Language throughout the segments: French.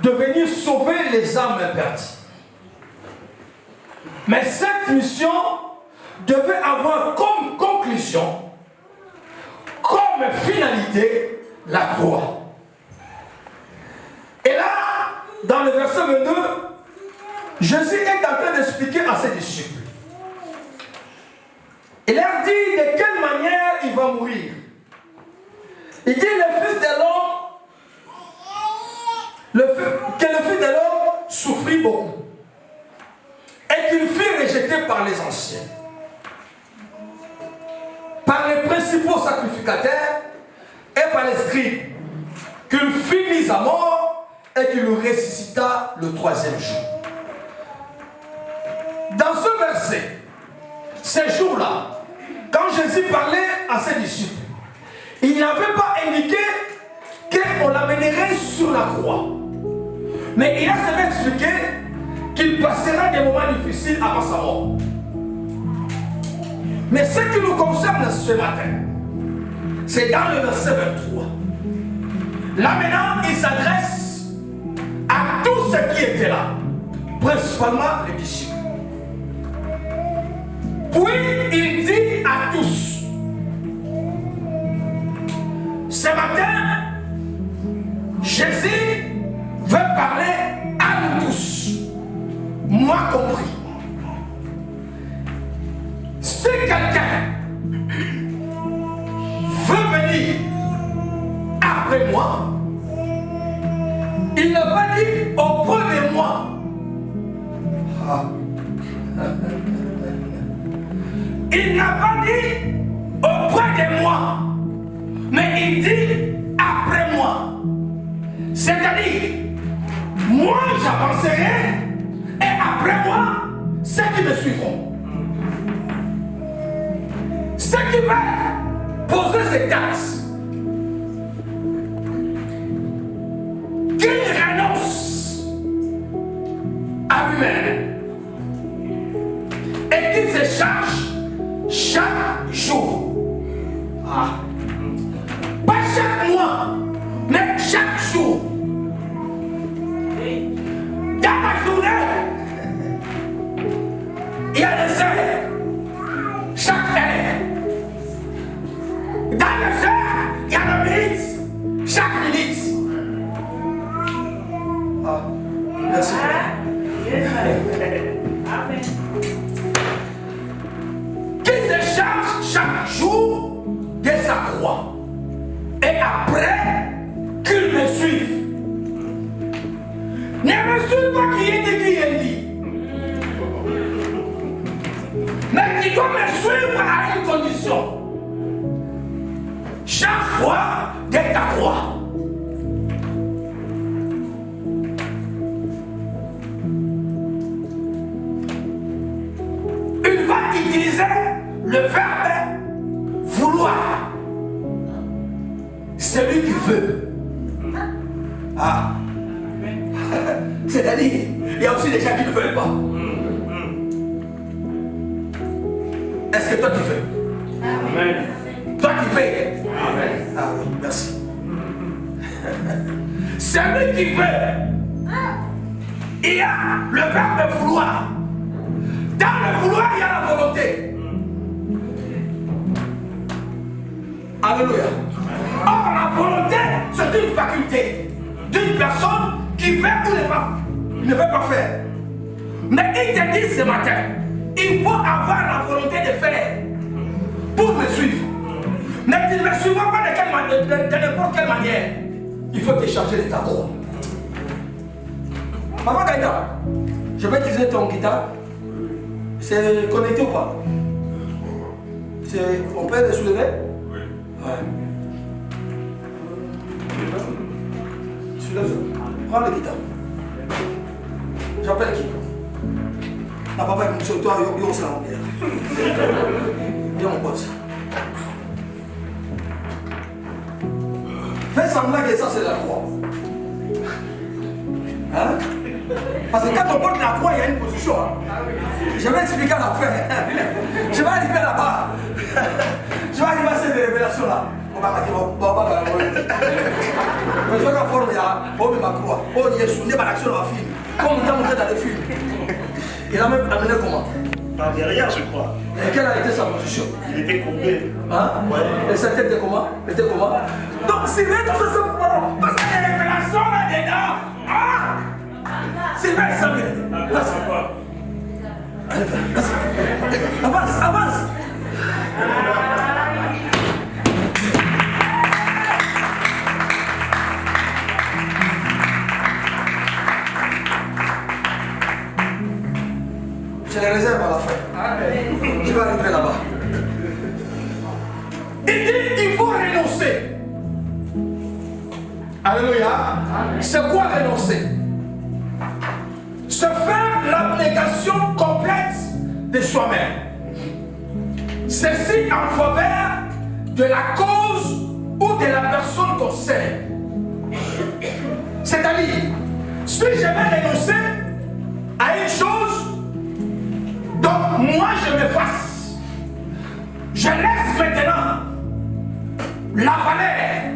de venir sauver les âmes perdues. Mais cette mission devait avoir comme conclusion, comme finalité, la croix. Et là, dans le verset 22, Jésus est en train d'expliquer à ses disciples. Il leur dit de quelle manière il va mourir. Il dit le Fils de l'homme souffrit beaucoup et qu'il fut rejeté par les anciens, par les principaux sacrificateurs et par les scribes, qu'il fut mis à mort et qu'il le ressuscita le troisième jour. Dans ce verset, ces jours-là, quand Jésus parlait à ses disciples, il n'avait pas indiqué qu'on l'amènerait sur la croix. Mais il a seulement expliqué qu'il passera des moments difficiles avant sa mort. Mais ce qui nous concerne ce matin, c'est dans le verset 23. Là maintenant, il s'adresse à tous ceux qui étaient là, principalement les disciples. Puis il dit à tous, ce matin, Jésus veut parler à nous tous, moi compris. Si quelqu'un veut venir après moi, il n'a pas dit auprès de moi. Il n'a pas dit auprès de moi, mais il dit après moi. C'est-à-dire, moi j'avancerai et après moi, ceux qui me suivront. Ceux qui veulent poser ces taxes, qu'ils renoncent à lui-même et qu'ils se chargent chaque jour. Pas chaque mois, mais chaque jour. Dans la journée, il y a des heures. Chaque heure. Dans les heures, il y a des minutes. Chaque minute. Merci. Amen. Qui se charge chaque jour de sa croix. Et après, qu'il me suive. Ne me suis pas qui est dit. Mais qui doit me suivre à une condition. Chaque fois de ta croix. Il va utiliser le verbe vouloir. Celui qui veut. C'est-à-dire, il y a aussi des gens qui ne veulent pas. Est-ce que toi tu veux? Amen. Toi qui veux? Amen. Ah oui, merci. Celui qui veut, il y a le verbe vouloir. Dans le vouloir, il y a la volonté. Alléluia. Or, la volonté, c'est une faculté d'une personne qui veut ou ne veut pas faire. Mais il te dit ce matin, il faut avoir la volonté de faire pour me suivre. Mais tu ne me suivras pas de n'importe quelle manière. Il faut te charger de ta croix. Maman Gaïda, je vais utiliser ton guitare. C'est connecté ou pas? On peut le soulever? Oui. Ouais. Soulève ça. Prends le guitare. J'appelle qui? Non, papa, sur toi, on se l'a bien. Viens, mon pote. Fais semblant que ça, c'est la croix. Hein? Parce que quand on porte la croix, il y a une position. Hein? Je vais expliquer à la fin. Je vais arriver là-bas. Je vais arriver à cette révélation-là. On va dire, Je la forme, oh, mais ma croix. Oh, il est soulevé par l'action de ma fille. Comme on t'a montré dans le film. Il a même amené comment? Par derrière, je crois. Et quelle a été sa position? Il était courbé. Hein? Ouais. Et sa tête était comment? Était comment? Donc, c'est vrai, tout ça, parce qu'il y a des révélations là-dedans. Ah! C'est vrai, ça vient. Allez, vas-y. Avance, avance. Je les réserve à la fin. Je vais arriver là-bas. Il dit, il faut renoncer. Alléluia. C'est quoi renoncer? Se faire l'abnégation complète de soi-même. Ceci en faveur de la cause ou de la personne qu'on sert. C'est-à-dire, si je vais renoncer à une chose, donc moi je m'efface. Je laisse maintenant la valeur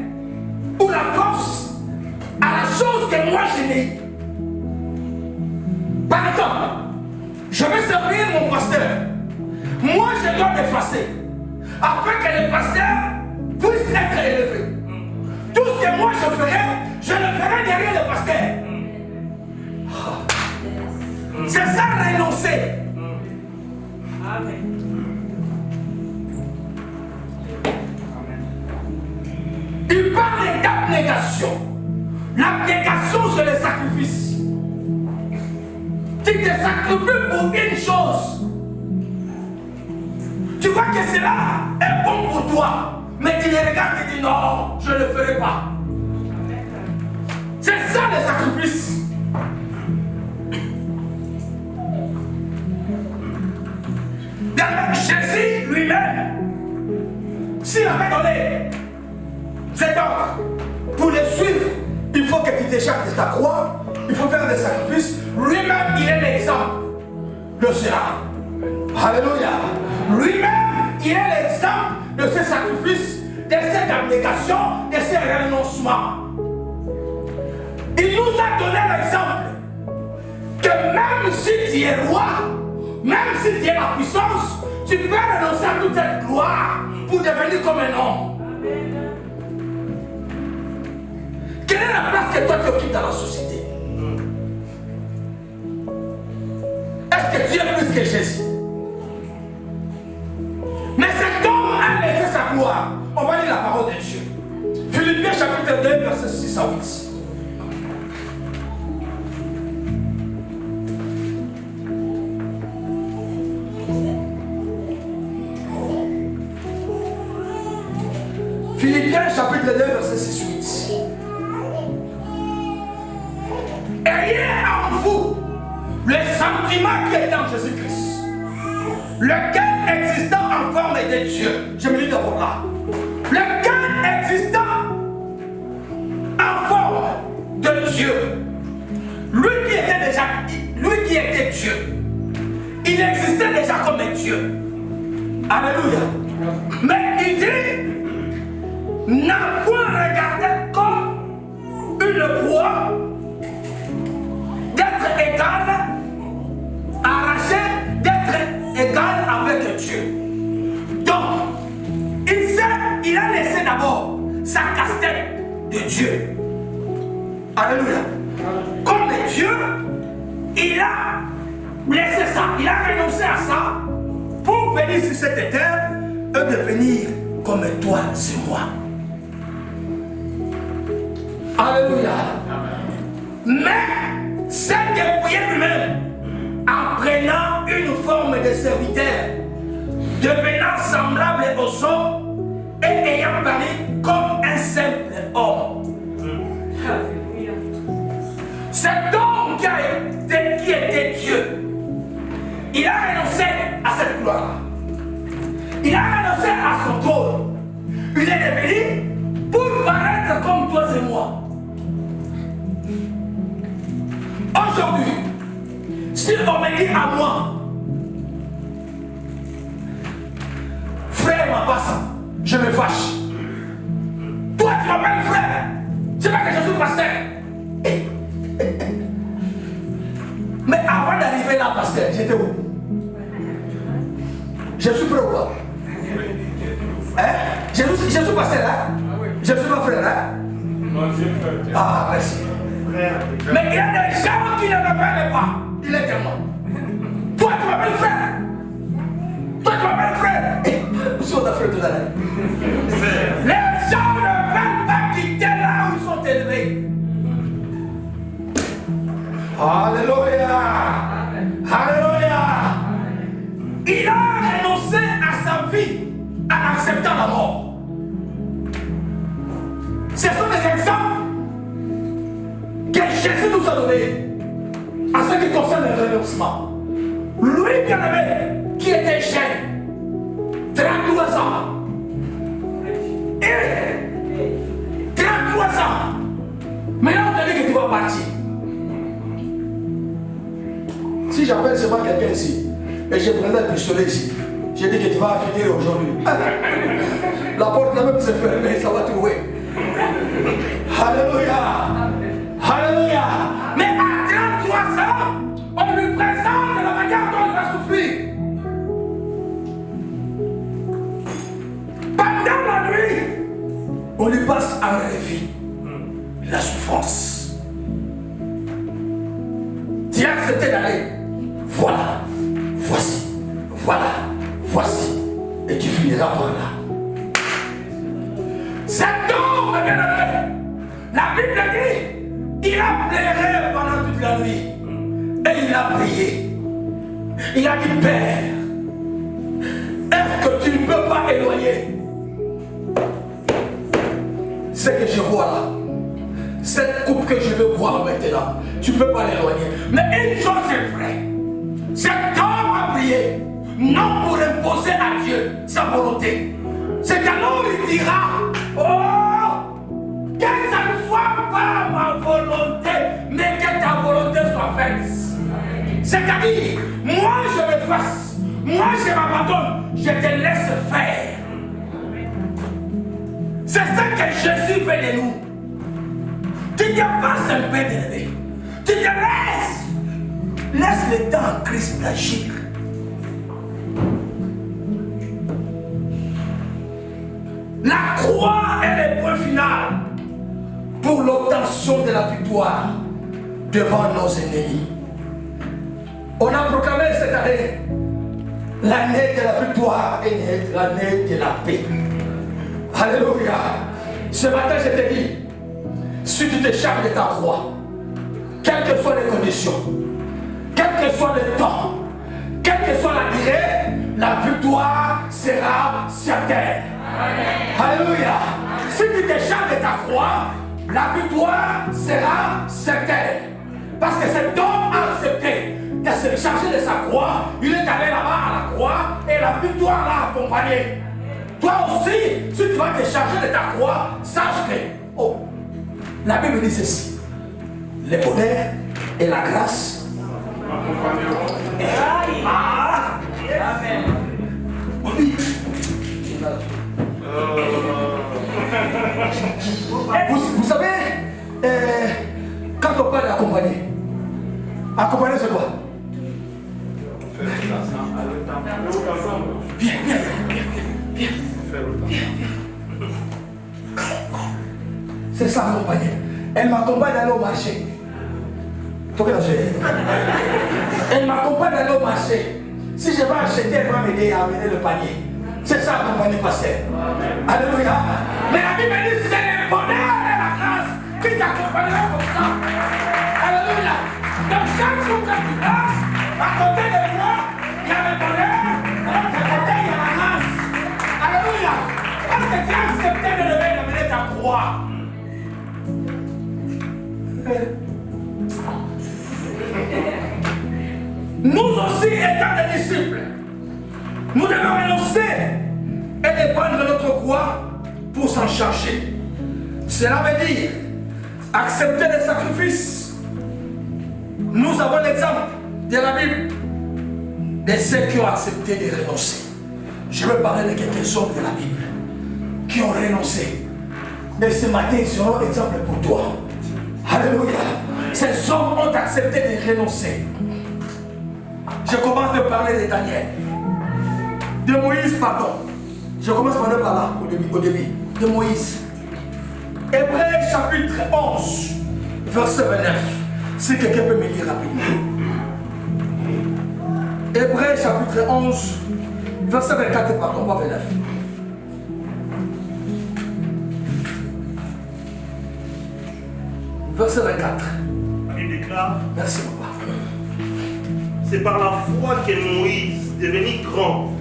ou la force à la chose que moi je n'ai. Par exemple, je vais servir mon pasteur. Moi je dois m'effacer afin que le pasteur puisse être élevé. Tout ce que moi je ferai, je le ferai derrière le pasteur. C'est ça renoncer. Il parle d'abnégation. L'abnégation, c'est le sacrifice. Tu te sacrifies pour une chose. Tu vois que cela est bon pour toi, mais tu les regardes et tu dis non, je ne le ferai pas. C'est ça le sacrifice. Jésus lui-même, s'il avait donné cet ordre pour le suivre, il faut que tu t'échappes de ta croix, il faut faire des sacrifices. Lui-même, il est l'exemple de cela. Alléluia. Lui-même, il est l'exemple de ce sacrifice, de cette abnégation, de ce renoncement. Il nous a donné l'exemple que même si tu es roi, même si tu es la puissance, tu peux renoncer à toute cette gloire pour devenir comme un homme. Quelle est la place que toi tu occupes dans la société? Est-ce que tu es plus que Jésus? Mais cet homme a laissé sa gloire. On va lire la parole de Dieu. Philippiens chapitre 2, verset 6 à 8. Philippiens chapitre 2, verset 6 8. Ayez en vous le sentiment qui est en Jésus-Christ, lequel existant en forme de Dieu. Je me lis d'abord là. Lequel existant en forme de Dieu. Lui qui était Dieu. Il existait déjà comme un Dieu. Alléluia. Mais il dit, n'a point regardé comme une proie d'être égal, arraché d'être égal avec Dieu. Donc, il a laissé d'abord sa casse-tête de Dieu. Alléluia. Comme Dieu, il a laissé ça, il a renoncé à ça pour venir sur cette terre et devenir comme toi et moi. Alléluia. Mais c'est dépouillé lui-même en prenant une forme de serviteur, devenant semblable aux hommes et ayant parlé comme un simple homme. Cet homme qui était Dieu, il a renoncé à cette gloire. Il a renoncé à son trône. Il est devenu pour paraître comme toi et moi. Aujourd'hui, si on me dit à moi, frère Mapassa, je me fâche. Toi tu m'appelles frère. C'est pas que je suis j'étais où? Je suis frère ou pas? Hein? Je suis pas frère, hein? Je suis pas frère, hein? Ah, merci. Mais il y a des gens qui ne me prennent pas. Il est tellement. Toi, tu m'appelles frère. Toi, tu m'appelles frère. Et où sont ta frère tout à l'heure? Les gens ne veulent pas quitter là où ils sont élevés. Alléluia. Alléluia. Il a renoncé à sa vie en acceptant la mort. Ce sont des exemples que Jésus nous a donnés en ce qui concerne le renoncement. Lui, bien aimé, qui était jeune, 33 ans, et 33 ans, maintenant on te dit que tu vas partir. Si j'appelle seulement quelqu'un ici, et je prendrai le pistolet ici, je dis que tu vas finir aujourd'hui. La porte là même s'est fermée, ça va trouver. Alléluia. Alléluia. Mais à 33 ans, on lui présente la manière dont il va souffrir. Pendant la nuit, on lui passe en revue la souffrance. Tu as accepté d'aller. Voilà, voici, voilà, voici. Et tu finiras par là. Cet homme, bien aimé, la Bible dit, il a pleuré pendant toute la nuit. Et il a prié. Il a dit, Père, est-ce que tu ne peux pas éloigner ce que je vois là? Cette coupe que je veux boire maintenant, tu ne peux pas l'éloigner. Mais une chose est vraie. Cet homme a prié, non pour imposer à Dieu sa volonté. C'est qu'alors il dira, oh, que ça ne soit pas ma volonté, mais que ta volonté soit faite. C'est-à-dire, moi je m'efface, moi je m'abandonne, je te laisse faire. C'est ça que Jésus fait de nous. Tu te passes un peu d'élevé. Tu te laisses. Laisse le temps en Christ d'agir. La croix est le point final pour l'obtention de la victoire devant nos ennemis. On a proclamé cette année l'année de la victoire et l'année de la paix. Alléluia. Ce matin, je te dis, si tu te charges de ta croix, quelles que soient les conditions, quel que soit le temps, quelle que soit la durée, la victoire sera certaine. Alléluia. Si tu te charges de ta croix, la victoire sera certaine. Parce que cet homme a accepté de se charger de sa croix, il est allé là-bas à la croix et la victoire l'a accompagné. Toi aussi, si tu vas te charger de ta croix, sache que, oh, la Bible dit ceci, le bonheur et la grâce. Amen. Oui. Vous savez, quand on parle d'accompagner, accompagner c'est quoi? Viens. C'est ça accompagner. Elle m'accompagne d'aller au marché. Elle m'accompagne d'aller au marché. Si je vais acheter, elle va m'aider à amener le panier. C'est ça accompagner pasteur. Alléluia. Mais la Bible dit c'est le bonheur et la grâce qui t'accompagneront comme ça. Alléluia. Donc chaque jour que tu passes, à côté de moi, il y a le bonheur, de l'autre côté, il y a la grâce. Alléluia. Parce que tu as accepté de lever et d'amener ta croix. Nous aussi, étant des disciples, nous devons renoncer et de prendre notre croix pour s'en charger. Cela veut dire accepter les sacrifices. Nous avons l'exemple de la Bible de ceux qui ont accepté de renoncer. Je veux parler de quelques hommes de la Bible qui ont renoncé. Mais ce matin, ils seront exemple pour toi. Alléluia. Ces hommes ont accepté de renoncer. Je commence de parler de Daniel. De Moïse, pardon. Je commence par là, au début. De Moïse. Hébreux chapitre 11, verset 29. Si quelqu'un peut me lire rapidement. Hébreux chapitre 11, verset 24, pardon, pas 29. Verset 24. Il déclare, merci papa. c'est par la foi que Moïse, devenu grand,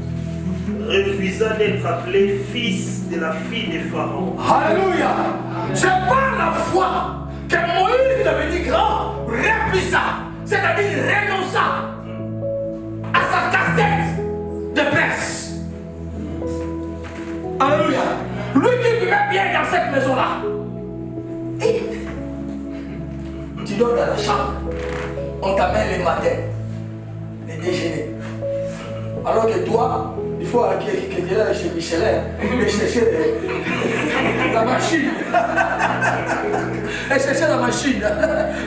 refusa d'être appelé fils de la fille de Pharaon. Alléluia. C'est par la foi que Moïse, devenu grand, refusa, c'est-à-dire renonça à sa casquette de prince. Alléluia. Lui qui vivait bien dans cette maison-là. Tu dors dans la chambre, on t'amène le matin, le déjeuner. Alors que toi, il faut que tu ailles chez Michelin et chercher la machine. Et chercher la machine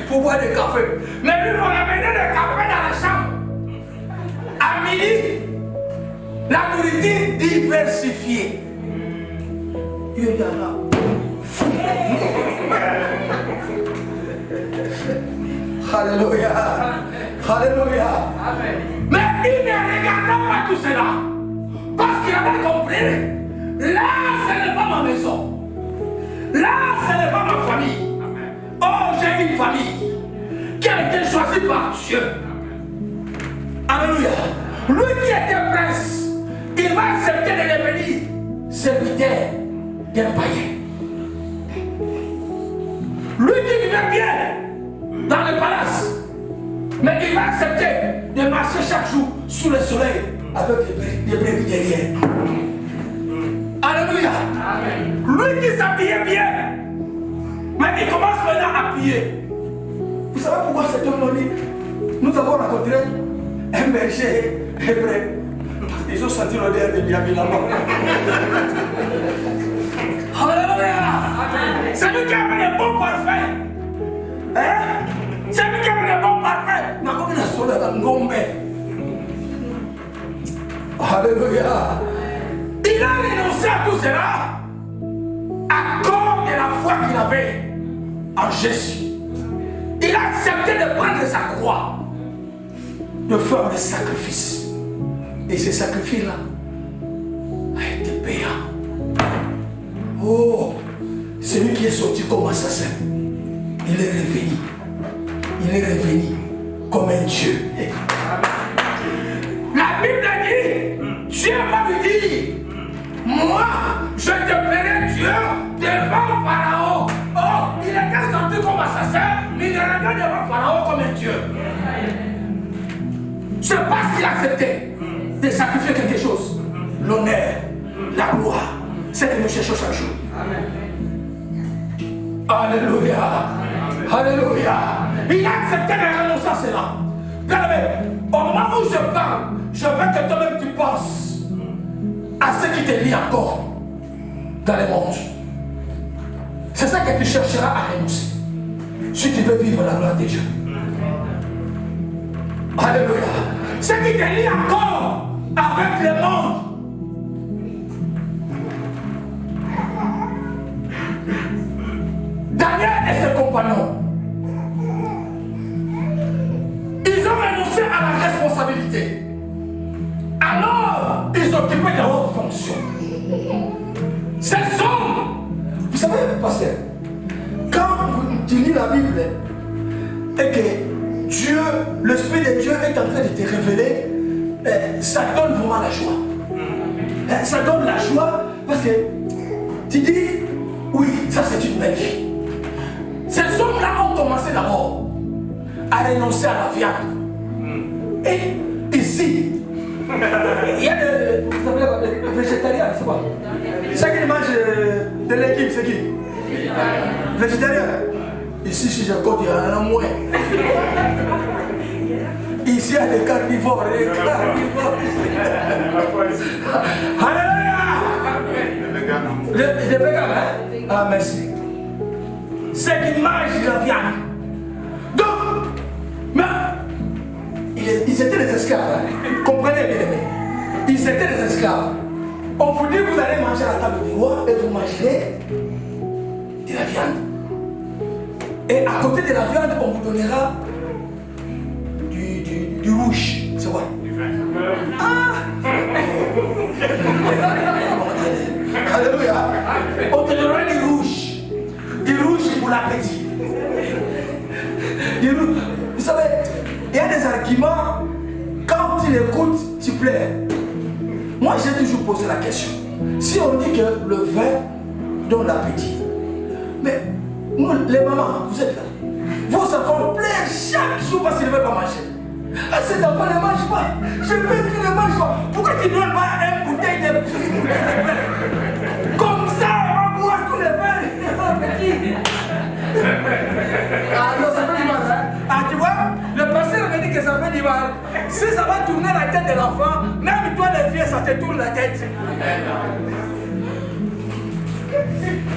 pour boire du café. Mais lui, on a amené le café dans la chambre. À midi, la nourriture diversifiée. Il y a là. Alléluia. Alléluia. Amen. Mais il ne regardait pas tout cela. Parce qu'il avait compris. Là, ce n'est pas ma maison. Là, ce n'est pas ma famille. Amen. Oh, j'ai une famille qui a été choisie par Dieu. Alléluia. Lui qui était prince, il va accepter de devenir serviteur d'un païen. Lui qui vivait bien dans le palace, mais il va accepter de marcher chaque jour sous le soleil avec des brebis derrière. Alléluia. Amen. Lui qui s'habillait bien, mais il commence maintenant à piller. Vous savez pourquoi cet homme dit, nous avons rencontré un berger hébreu. Ils ont senti l'odeur de Miami là-bas. Alléluia. C'est lui qui a mis le bon parfum. Hein? C'est lui qui a mis le bon parfum. Mais comme il a sauvé la ngombe. Alléluia. Il a renoncé à tout cela à cause de la foi qu'il avait en Jésus. Il a accepté de prendre sa croix, de faire le sacrifice. Et ce sacrifice-là a été payant. Oh, celui qui est sorti comme assassin, il est revenu. Il est revenu comme un Dieu. La Bible dit, Dieu va lui dire, moi, je te ferai Dieu devant Pharaon. Oh, il était sorti comme assassin, mais il est revenu devant Pharaon comme un Dieu. C'est parce qu'il a accepté de sacrifier quelque chose. L'honneur, la gloire, c'est que nous cherchons chaque jour. Amen. Alléluia. Alléluia. Il a accepté de renoncer à cela. Bien-aimé, au moment où je parle, je veux que toi-même tu penses à ce qui te lie encore dans le monde. C'est ça que tu chercheras à renoncer si tu veux vivre la gloire de Dieu. Alléluia. Ce qui te lie encore avec le monde. Daniel et ses compagnons, ils ont renoncé à la responsabilité. Alors, ils occupaient de hautes fonctions. Ces hommes, vous savez, pasteur, quand tu lis la Bible et que Dieu, l'Esprit de Dieu est en train de te révéler, ça donne vraiment la joie. Ça donne la joie parce que tu dis, oui, ça c'est une belle vie. Ces hommes-là ont commencé d'abord à renoncer à la viande. Et ici, il y a des végétariens, c'est quoi? Ceux qui mangent de légumes, c'est qui? Végétarien. Ici, si je compte, il y en a moins. Ici, il y a des carnivores. Alléluia! Les végans, hein? Ah, merci. Ceux qui mangent de la viande. Donc, mais il ils étaient des esclaves. Hein. Comprenez bien, aimés. Ils étaient des esclaves. On vous dit vous allez manger à la table du roi et vous mangerez de la viande. Et à côté de la viande, on vous donnera du rouge. C'est quoi? Du vin. Ah! Alléluia. On te donnera du rouge. Du rouge pour l'appétit. Du rouge. Vous savez, il y a des arguments, quand tu écoutes, tu pleures. Moi, j'ai toujours posé la question. Si on dit que le vin donne l'appétit, mais nous, les mamans, vous êtes là. Vos enfants pleurent chaque jour parce qu'ils ne veulent pas manger. Ah, cet enfant ne mange pas. Je veux qu'il ne mange pas. Pourquoi tu ne donnes pas une bouteille de vin? Comme ça, on va boire tous les vins. Ah non, ça fait du mal, hein? Ah, tu vois, le pasteur me dit que ça fait du mal. Si ça va tourner la tête de l'enfant, même toi, les vieux, ça te tourne la tête.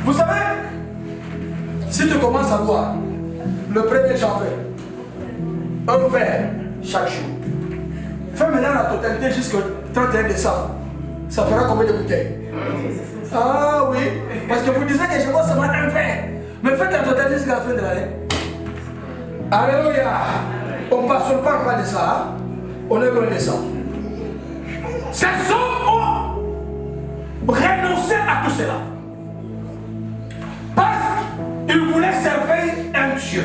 Vous savez, si tu commences à boire le 1er janvier, un verre chaque jour, fais maintenant la totalité jusqu'au 31 décembre, ça fera combien de bouteilles? Ah oui, parce que vous disiez que je bois seulement un verre, mais faites la totalité jusqu'à la fin de l'année. Alléluia. On ne passe pas de ça, hein? On est loin de ça. Ces hommes ont renoncé à tout cela. Parce qu'ils voulaient servir un Dieu.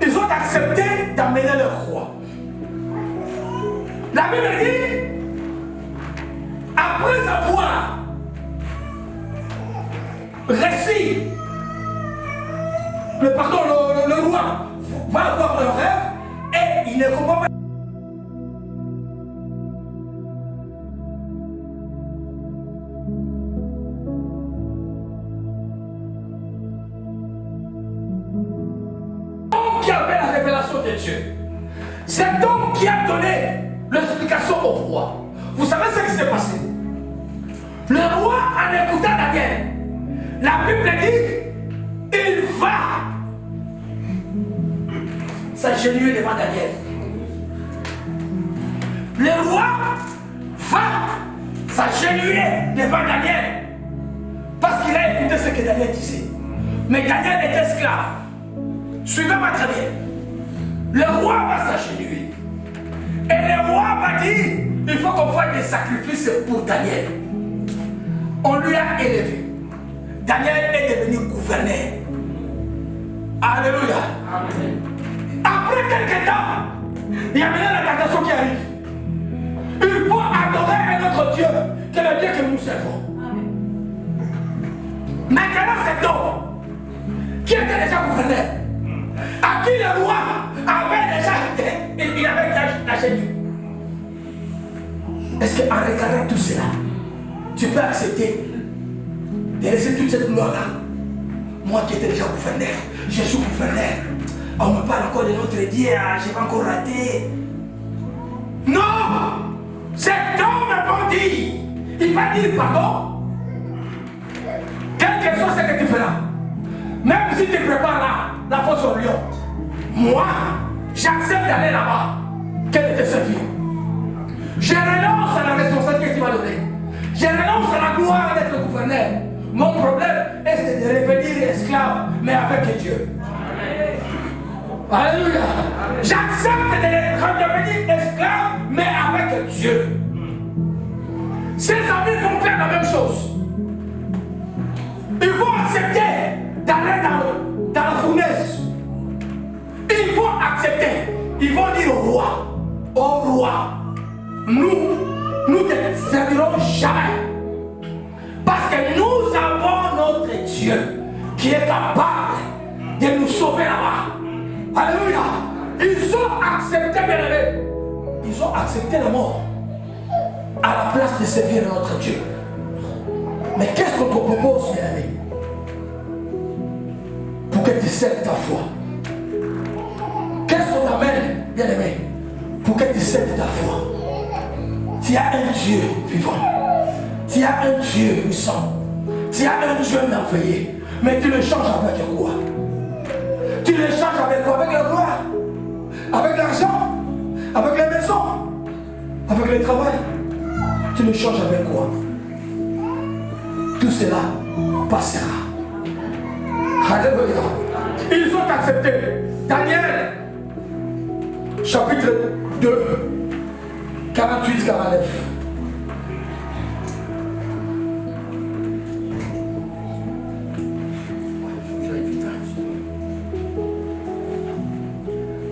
Ils ont accepté d'amener leur roi. La Bible dit, après avoir réussi, le roi va avoir un rêve et il ne comprend pas. Qui avait la révélation de Dieu. Cet homme qui a donné l'explication au roi. Vous savez ce qui s'est passé? Le roi, en écoutant Daniel, la Bible dit, il va s'agenouiller devant Daniel. Le roi va s'agenouiller devant Daniel parce qu'il a écouté ce que Daniel disait. Mais Daniel est esclave. Suivez-moi très bien. Le roi va s'agenouiller. Et le roi va dire, il faut qu'on fasse des sacrifices pour Daniel. On lui a élevé. Daniel est devenu gouverneur. Alléluia. Amen. Après quelques temps, il y a maintenant la tentation qui arrive. Il faut adorer un autre Dieu que le Dieu que nous servons. Amen. Maintenant, cet homme qui était déjà gouverneur, à qui le roi avait déjà été, il avait déjà gêné. Est-ce qu'en regardant tout cela, tu peux accepter de laisser toute cette gloire-là? Moi qui étais déjà gouverneur, je suis gouverneur. On me parle encore de notre Dieu, je vais encore rater. Non! Cet homme va dire, il va dire pardon. Quel que soit ce que tu feras, même si tu prépares la fosse au lion, moi, j'accepte d'aller là-bas. Quel est te servir? Je renonce à la responsabilité que tu m'as donnée. Je renonce à la gloire d'être gouverneur. Mon problème est de revenir esclave, mais avec Dieu. Alléluia. J'accepte de redevenir esclave, mais avec Dieu. Ses amis vont faire la même chose. Ils vont accepter d'aller dans la fournaise. Ils vont accepter. Ils vont dire au roi, nous ne servirons jamais. Parce que nous avons notre Dieu qui est capable de nous sauver là-bas. Alléluia. Ils ont accepté, bien aimé. Ils ont accepté la mort à la place de servir notre Dieu. Mais qu'est-ce qu'on te propose, bien aimé, pour que tu serves ta foi? Qu'est-ce qu'on t'amène, bien aimé, pour que tu serves ta foi? Tu as un Dieu vivant. Tu as un Dieu puissant. Tu as un Dieu merveilleux. Mais tu le changes avec quoi? Tu le changes avec quoi? Avec la gloire? Avec l'argent? ne change avec quoi? Tout cela passera. Alléluia. Ils ont accepté. Daniel, chapitre 2, 48-49.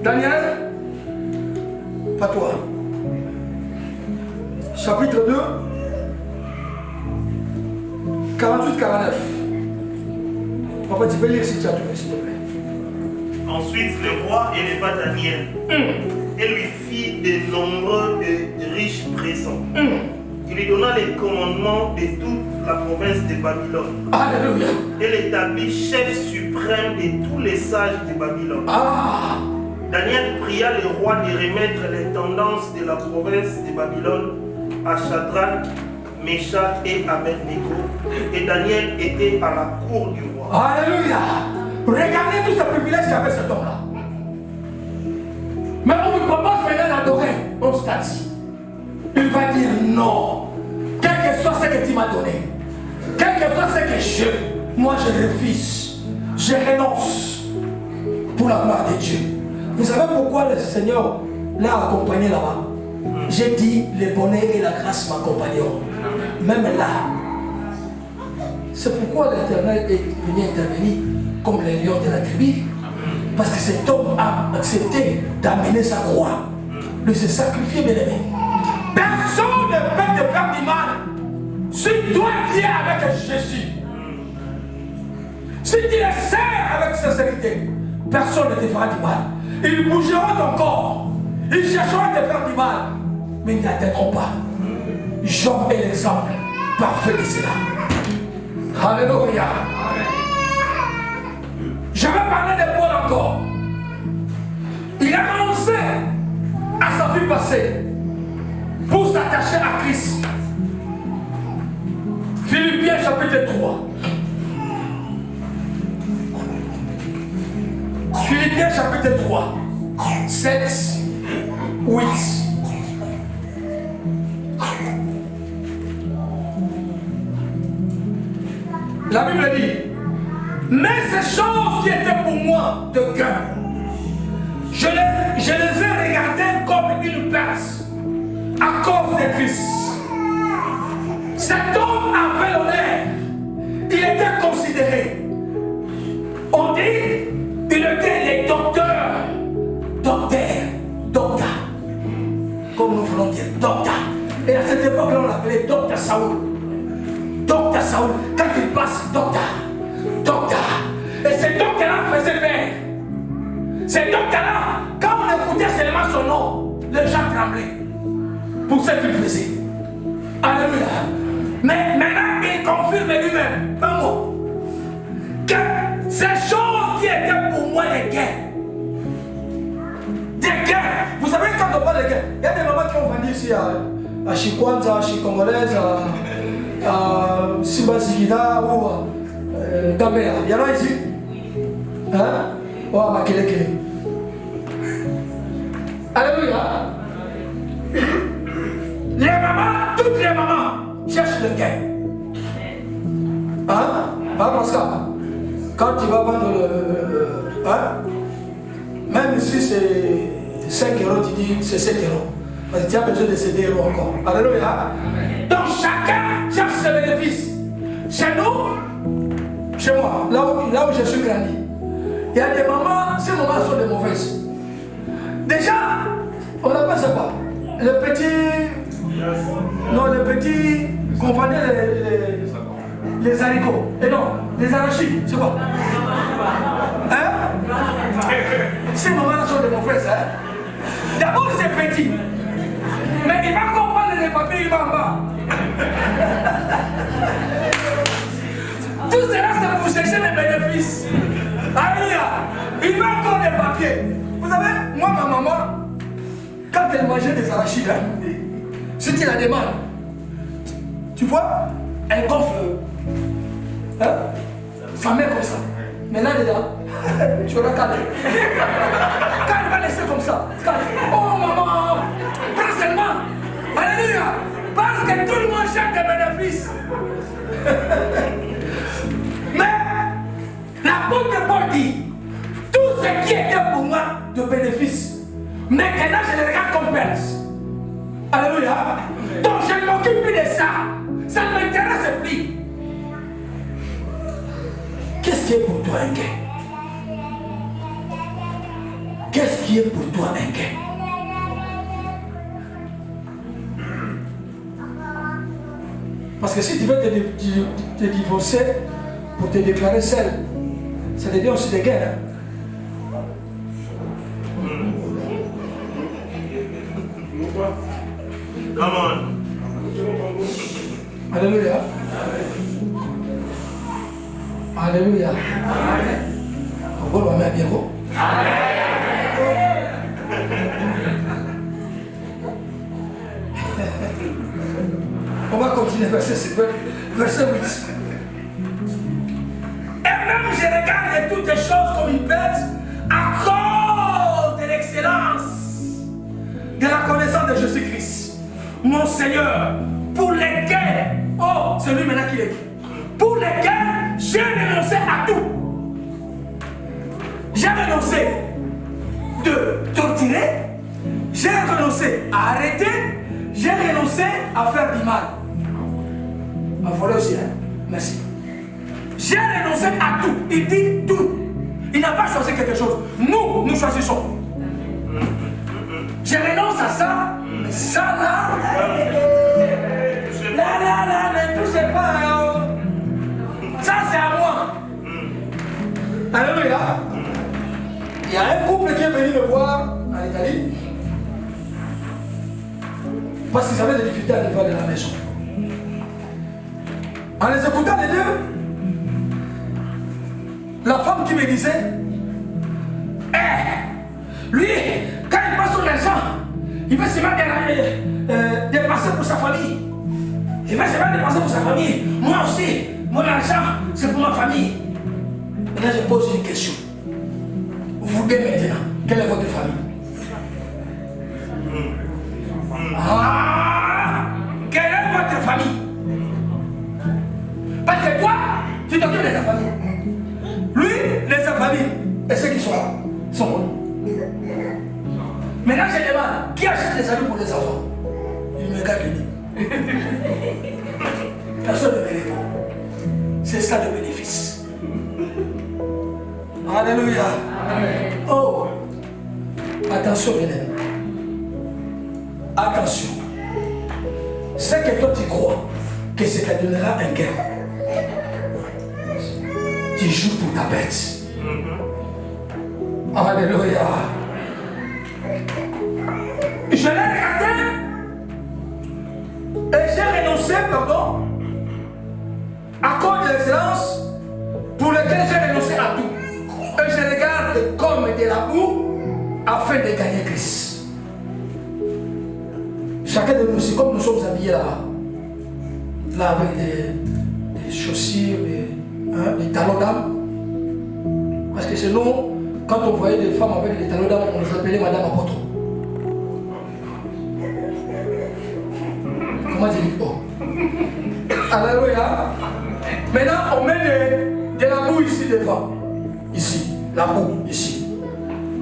Daniel, pas toi. Chapitre 2, 48-49. Papa, tu peux lire si tu as trouvé, s'il te plaît. Ensuite, le roi éleva Daniel et lui fit de nombreux et riches présents. Il lui donna les commandements de toute la province de Babylone. Alléluia. Et l'établit chef suprême de tous les sages de Babylone. Ah. Daniel pria le roi de remettre l'intendance de la province de Babylone à Shadrach, Meshach et Abednego. Et Daniel était à la cour du roi. Alléluia. Regardez tous ces privilèges qu'avait cet homme-là. Mais on lui propose maintenant d'adorer. On se dit. Il va dire non. Quel que soit ce que tu m'as donné, quel que soit ce que je, moi je refuse. Je renonce pour la gloire de Dieu. Vous savez pourquoi le Seigneur l'a accompagné là-bas? J'ai dit, le bonheur et la grâce m'accompagneront. Même là. C'est pourquoi l'Éternel est venu intervenir comme le lion de la tribu. Parce que cet homme a accepté d'amener sa croix, de se sacrifier, bien aimé. Personne ne peut te faire du mal si toi tu es avec Jésus. Si tu le sers avec sincérité, personne ne te fera du mal. Ils bougeront ton corps, ils chercheront à te faire du mal, mais ils n'atteindront pas. Job est l'exemple parfait de cela. Alléluia. Je vais parler de Paul encore. Il a renoncé à sa vie passée pour s'attacher à Christ. Philippiens chapitre 3. Philippiens chapitre 3, 7, 8. La Bible dit, mais ces choses qui étaient pour moi de gain, je les ai regardées comme une perte à cause de Christ. Cet homme avait l'honneur, il était considéré. On dit, il était les docteurs, comme nous voulons dire, docteur. Et à cette époque-là, on l'appelait docteur Saoul. Docteur Saoul, quand il passe, docteur. Et ce docteur-là faisait peur. Ce docteur-là, quand on écoutait seulement son nom, les gens tremblaient pour ce qu'il faisait. Alléluia. Mais maintenant, il confirme lui-même, pas moi, que ces choses qui étaient pour moi des gains. Des gains. Vous savez, quand on parle de gains, il y a des mamans qui ont vendu ici à Chikwanza, à Chikongolaise, à Simbazigida ou à Gambéa. Il y en a ici. Hein? Ou à Makelekele. Alléluia. Les mamans, toutes les mamans cherchent le gain. Hein? Pas comme ça. Quand tu vas vendre le. Hein? Même si c'est 5 euros, tu dis c'est 7 euros. Parce que tu as besoin de ces 2 euros encore. Alléluia. Donc chacun cherche ses bénéfices. Chez nous, chez moi, là où je suis grandi, il y a des mamans, ces mamans sont des mauvaises. Déjà, on appelle ça quoi? Le petit. Non, le petit. Qu'on vendait les haricots. Et non, les arachides, c'est quoi? Hein? Ces mamans sont des mauvaises, hein? D'abord, c'est petit. Mais il va comprendre les papiers, il va en bas. Tout cela, c'est pour chercher les bénéfices. Alléluia. Il va encore des papiers. Vous savez, moi, ma maman, quand elle mangeait des arachides, hein, si tu la demandes, tu vois, elle gonfle hein, sa main comme ça. Mais là, dedans, tu auras calé. Quand elle va laisser comme ça, oh maman, prends seulement. Alléluia. Parce que tout le monde cherche des bénéfices. Mais l'apôtre Paul dit, tout ce qui était pour moi de bénéfice, maintenant je le regarde comme perte. Alléluia. Donc je ne m'occupe plus de ça. Ça ne m'intéresse plus. Qu'est-ce qui est pour toi un gain? Qu'est-ce qui est pour toi un gain? Parce que si tu veux te divorcer pour te déclarer seul, ça devient aussi des gains. Come on. Alléluia. Alléluia. On va mettre bien haut. On va continuer verset 8. Et même je regarde toutes les choses comme une perte à cause de l'excellence de la connaissance de Jésus-Christ, mon Seigneur, pour lesquels, oh, c'est lui maintenant qui est dit, pour lesquels j'ai renoncé à tout. J'ai renoncé de torturer, j'ai renoncé à arrêter, j'ai renoncé à faire du mal. Ma volée aussi, hein? Merci. J'ai renoncé à tout. Il dit tout. Il n'a pas choisi quelque chose. Nous choisissons. Je renonce à ça, mais ça là, ne touchez pas. Hein. Ça c'est à moi. Alléluia. Il y a un couple qui est venu me voir en Italie parce qu'ils avaient des difficultés à niveau de la maison. En les écoutant les deux, la femme qui me disait, lui, quand il passe son argent, il va se mettre dépenser pour sa famille. Il va se mettre dépenser pour sa famille. Moi aussi, mon argent, c'est pour ma famille. Maintenant, je pose une question. Vous deux maintenant, quelle est votre famille? Quelle est votre famille? Parce que toi, tu t'occupes de ta famille. Lui, de sa famille, et ceux qui sont là, sont bons. Maintenant, je demande, qui achète les habits pour les enfants? Il me regarde le nez. Personne ne me répond. C'est ça le bénéfice. Alléluia. Amen. Oh, attention, bien-aimé. Attention. C'est que toi tu crois que ça te donnera un gain. Tu joues pour ta bête. Alléluia. Je l'ai regardé et j'ai renoncé, pardon, à cause de l'excellence pour lequel j'ai renoncé à tout. Et je regarde comme de la boue afin de gagner Christ. Chacun de nous aussi, comme nous sommes habillés là avec des chaussures, des talons d'âme. Parce que chez nous, quand on voyait des femmes avec des talons d'âme, on les appelait Madame Apoto. Comment dire? Oh. Alléluia. Maintenant, on met de la boue ici devant. Ici, la boue, ici.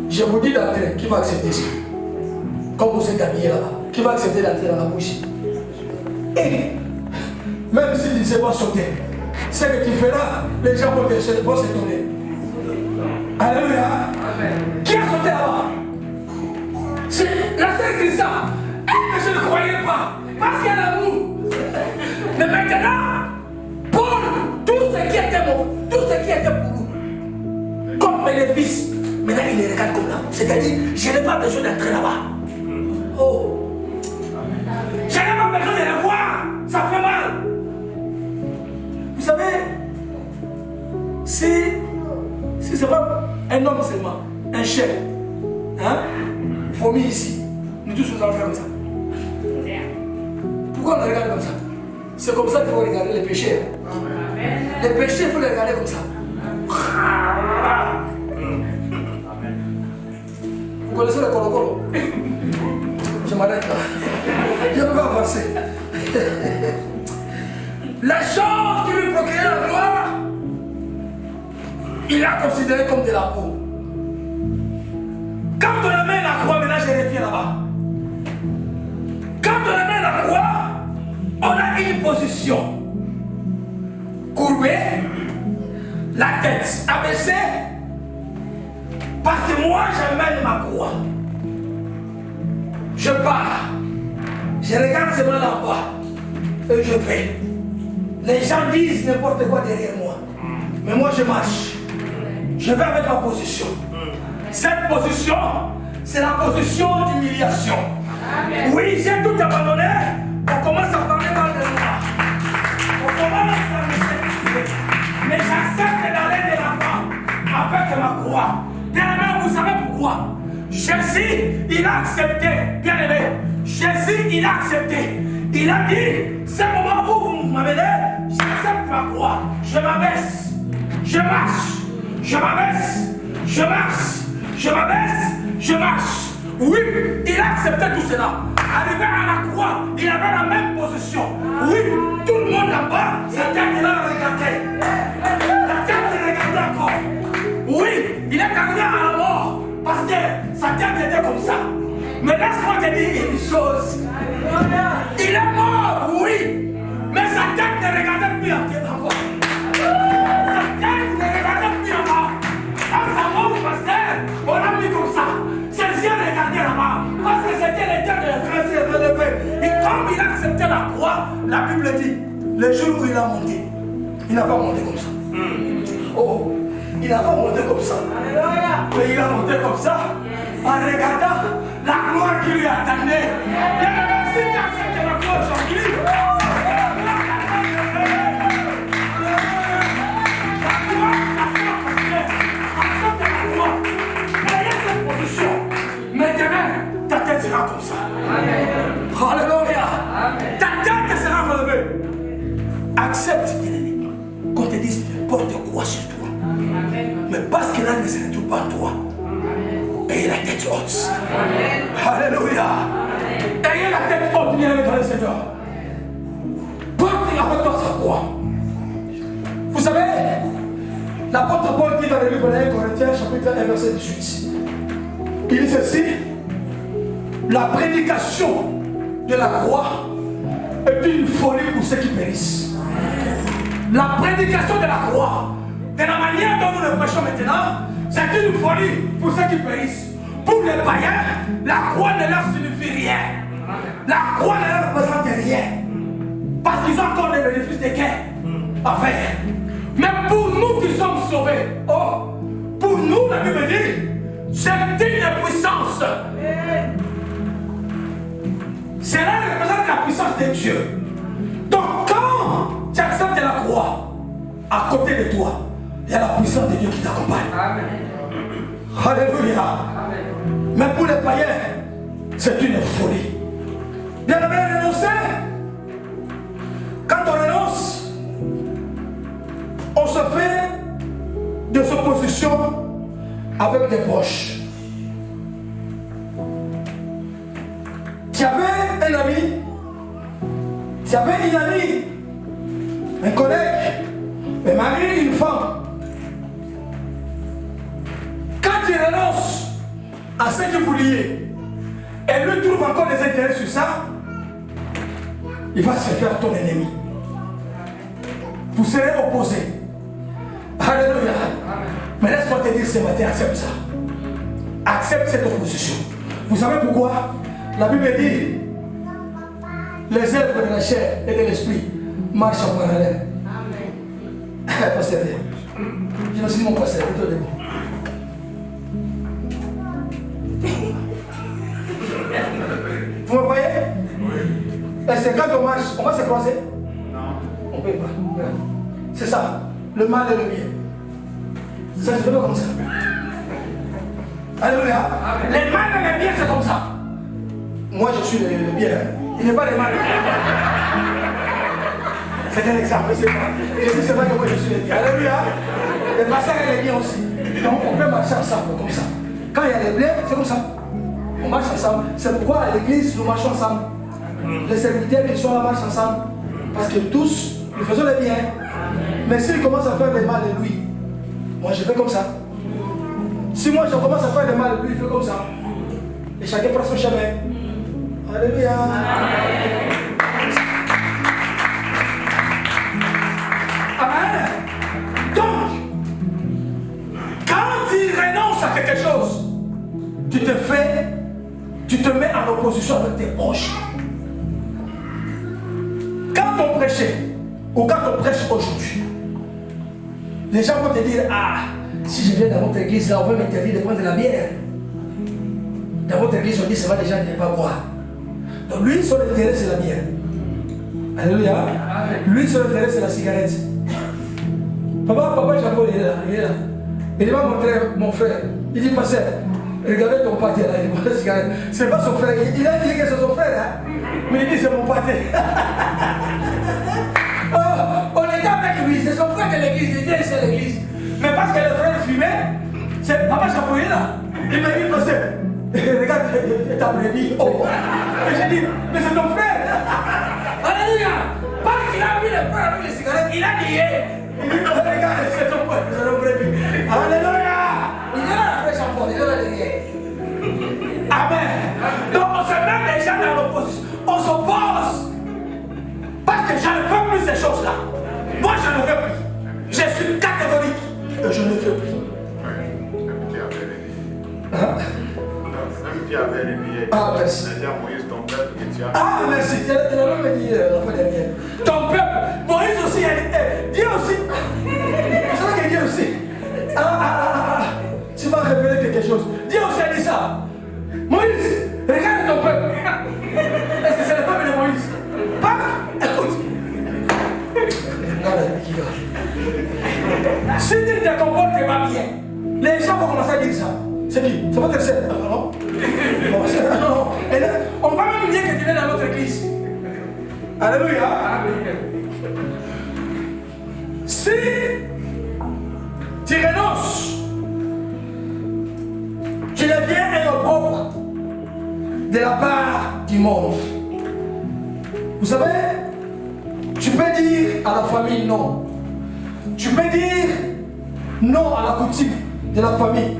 Je vous dis d'entrer, qui va accepter ça? Comme vous êtes habillés là-bas, qui va accepter d'entrer dans la boue ici? Et même si tu ne sais pas sauter, ce que tu feras, les gens vont s'étonner. Alléluia. Qui a sauté là-bas? C'est la sœur Christa. Mais je ne croyais pas, parce qu'il y a la boue. Mais maintenant, pour tout ce qui était bon, tout ce qui était pour nous, comme bénéfice, maintenant il les regarde comme là. C'est-à-dire, je n'ai pas besoin d'entrer là-bas. Oh. Je n'ai pas besoin de les voir. Ça fait mal. Vous savez, si c'est pas un homme seulement, un chef, hein, vomi ici, nous tous nous allons faire comme ça. Pourquoi on regarde comme ça? C'est comme ça qu'il faut regarder les péchés. Les péchés, il faut les regarder comme ça. Vous connaissez le colo-colo? Je m'arrête là. Je ne peux pas avancer. La chose qui lui procurait la gloire, il l'a considéré comme de la peau. Quand on amène la croix, maintenant je reviens là-bas. Quand on amène la croix, on a une position courbée, la tête abaissée, parce que moi j'amène ma croix. Je pars, je regarde seulement là-bas et je vais. Les gens disent n'importe quoi derrière moi, mais moi je marche. Je vais avec ma position. Cette position, c'est la position d'humiliation. Oui, j'ai tout abandonné. On commence à parler mal de moi. On commence à me sécuriser. Mais j'accepte d'aller de l'avant avec ma croix. Bien aimé, vous savez pourquoi? Jésus, il a accepté. Bien aimé, Jésus, il a accepté. Il a dit, c'est le moment où vous m'amenez, j'accepte ma croix. Je m'abaisse. Je marche. Je m'abaisse. Je marche. Je m'abaisse. Je marche. Oui, il a accepté tout cela. Arrivé à la croix, il avait la même position. Oui, tout le monde en bas, sa tête là regardait. La tête regardait encore. Oui, il est arrivé à la mort parce que sa tête était comme ça. Mais laisse-moi te dire une chose. Il est mort, oui, mais sa tête ne regardait plus en tête encore. Sa tête ne regardait plus en bas. Quand sa mort, pasteur, on l'a mis comme ça. Ses yeux regardaient là-bas, parce que c'était le temps de la grâce relevée. Et comme il a accepté la croix, la Bible dit, le jour où il a monté, il n'a pas monté comme ça. Oh, il n'a pas monté comme ça. Mais il a monté comme ça, en regardant la gloire qui lui attendait. Et même si tu acceptes la croix aujourd'hui, mais demain, ta tête sera comme ça. Amen. Alléluia. Amen. Ta tête sera relevée. Accepte, bien-aimé, qu'on te dise n'importe quoi sur toi. Amen. Mais parce que là ne se retrouve pas en toi. Amen. Ayez la tête haute. Amen. Alléluia. Amen. Ayez la tête haute, bien-aimé dans le Seigneur. Portez avec toi sa croix. Vous savez, l'apôtre Paul dit dans le livre de 1 Corinthiens, chapitre 1, verset 18. Il dit ceci, la prédication de la croix est une folie pour ceux qui périssent. La prédication de la croix, de la manière dont nous le prêchons maintenant, c'est une folie pour ceux qui périssent. Pour les païens, la croix ne leur signifie rien. La croix ne leur représente rien. Parce qu'ils ont encore des bénéfices de guerre à faire. Mais pour nous qui sommes sauvés, oh, pour nous, la Bible dit, c'est une puissance. Cela représente la puissance de Dieu. Donc quand tu acceptes la croix, à côté de toi, il y a la puissance de Dieu qui t'accompagne. Alléluia. Amen. Mais pour les païens, c'est une folie. Bien aimé, renoncer. Quand on renonce, on se fait des oppositions avec des proches. Tu avais un ami, tu avais une amie, un collègue, un mari, une femme. Quand tu renonces à ce que vous liez, et lui trouve encore des intérêts sur ça, il va se faire ton ennemi. Vous serez opposés. Alléluia. Mais laisse-moi te dire ce matin, accepte ça. Accepte cette opposition. Vous savez pourquoi? La Bible dit, les œuvres de la chair et de l'esprit marchent en parallèle. Amen. Pasteur, je me suis mon pasteur, plutôt de bon. Vous me voyez? Oui. Est-ce que quand on marche, on va se croiser? Non. On ne peut pas. C'est ça, le mal et le bien. Ça ne se fait pas comme ça. Alléluia. Les mal et les bien, c'est comme ça. Moi, je suis le bien. Il n'est pas le mal. C'est un exemple. Je dis c'est vrai que moi, je suis le bien. Alléluia. Les pasteurs et les biens aussi. Donc, on peut marcher ensemble comme ça. Quand il y a les biens, c'est comme ça. On marche ensemble. C'est pourquoi à l'église, nous marchons ensemble. Les serviteurs qui sont là marchent ensemble. Parce que tous, Nous faisons le bien. Mais s'il commence à faire le mal, lui, moi je fais comme ça. Si moi je commence à faire le mal, lui il fait comme ça. Et chacun prend son chemin. Alléluia. Amen. Donc, quand tu renonces à quelque chose, tu te mets en opposition avec tes proches. Quand on prêchait, ou quand on prêche aujourd'hui, les gens vont te dire, ah, si je viens dans votre église, là, on va m'interdire de prendre de la bière. Dans votre église, on dit, ça va, les gens ne pas boire. Donc lui, son intérêt, c'est la bière. Alléluia. Lui, son intérêt, c'est la cigarette. Papa Jean-Paul, il est là. Il m'a montré mon frère. Il dit, pasteur, regardez ton pâté là, il boit la cigarette. C'est pas son frère. Il a dit que c'est son frère, hein? Mais il dit, c'est mon pâté. Oh, on était avec lui, c'est son frère de l'église. Il était ici à l'église. Mais parce que le frère fumait, c'est Papa Jean-Paul là. Il m'a dit, pasteur, regarde ta brebis. Oh. Et j'ai dit, mais c'est ton frère. Alléluia. Parce qu'il a vu le frère avec les cigarettes, il a nié. Il dit, regarde, c'est ton frère, c'est ton brebis. Alléluia. Il est là, le frère Jean-Paul, il est là derrière. Amen. Donc on se met les gens dans l'opposition. On s'oppose. Parce que je ne veux plus ces choses-là. Moi, je ne veux plus. Je suis catégorique. Et je ne veux plus. Même qui avait les billets. Ah, merci. C'est-à-dire Moïse, ton peuple, que tu as. Ah, merci. Tu l'as même dit la fois dernière. Ton peuple, Moïse aussi, Dieu aussi. C'est vrai que Dieu aussi. Tu m'as révélé quelque chose. Dieu aussi a dit ça. Moïse, regarde ton peuple. Est-ce que c'est le peuple de Moïse? Pas. Écoute. Si tu te comportes pas bien, les gens vont commencer à dire ça. C'est qui? C'est votre sœur? Non. Non. Et là, on va même dire que tu es dans notre église. Alléluia. Si tu renonces, tu deviens un opprobre de la part du monde. Vous savez, tu peux dire à la famille non. Tu peux dire non à la coutume de la famille.